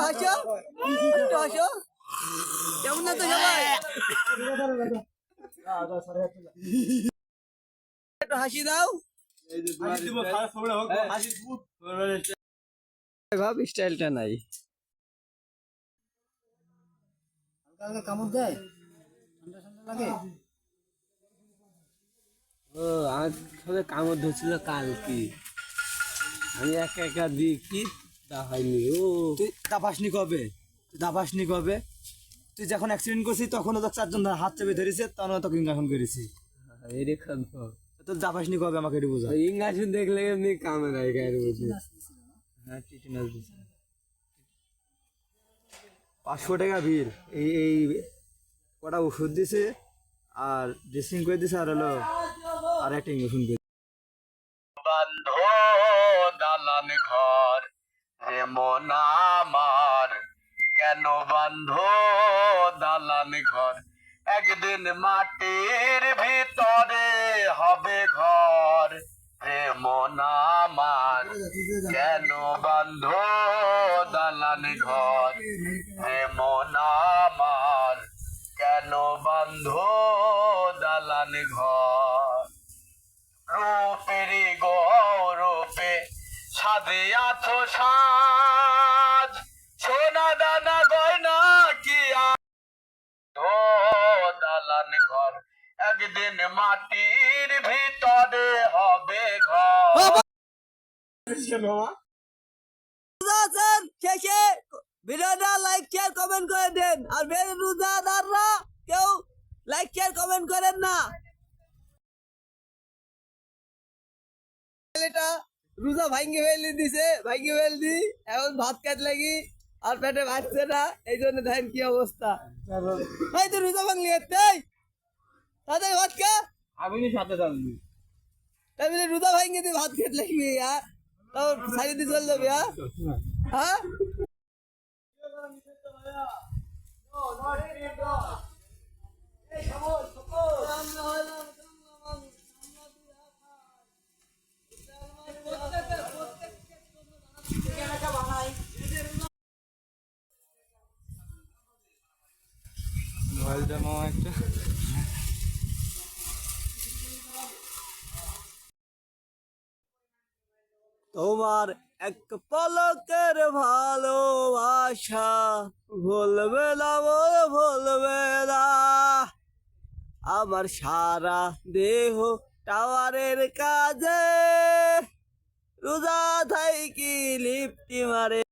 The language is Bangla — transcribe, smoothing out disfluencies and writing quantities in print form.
হাসো একটু হাসো কেমন আছো সবাই একটু হাসি দাও ভাব স্টাইলটা নাই কামড় দেয় ঠান্ডা ঠান্ডা লাগে ও আমার সবে কামড় ধরছিল কালকে আমি একা একা দিই কি তা হয়নি ও তুই দাবাসনি কবে তুই যখন অ্যাক্সিডেন্ট করছিস তখনও তো চারজন হাত চেপে ধরেছে তখনও তোকে ইঞ্জেকশন করেছি এরকম তোর দাবাসনি কবে আমাকে একটু বোঝা ইংরাজি দেখলে এমনি কামে নাই গায়ের মধ্যে হ্যাঁ টিটেনাস দিছে 500 টাকা বিল এই কটা ওষুধ দিছে আর ড্রেসিং করে দিছে আর হলো আর একটা ইঞ্জেকশন করে বন্ধ দালান ঘর রে মন আমার কেন বন্ধ দালান ঘর একদিন মাটির ভিতরে হবে ঘর রে মন আমার কেন বন্ধ দালান ঘর রে মন আমার কেন বন্ধ দালান ঘর রূপেরি গৌরূপে সাদে আছো সাজ সোনা দানা গয়না কি দালান ঘর একদিন মাটির ভিতরে হবে ঘর শেষে ভিডিওটা লাইক শেয়ার কমেন্ট করে দেন আর রোজাদাররা কেউ লাইক শেয়ার কমেন্ট করেন না এটা রোজা ভাঙ্গি ফেলে দিছে এখন ভাত খাইতে লাগি আর পেটে বাঁচছে না এই জন্য দেখেন কি অবস্থা এই তো রোজা ভাঙলি তাই তাদের ভাত খা আমি সাথে থাকবি তাই বলে রোজা ভাঙ্গি দিয়ে ভাত খেতে লাগবি তাও সারি দিয়ে চল যাবি হ্যাঁ মোবাইলটা মামা একটা তোমার এক পলকের ভালোবাসা ভুলবে না ভুলবে না আমার সারা দেহ টাওয়ারের কাজে রোজা থাইকি লিপটি মারে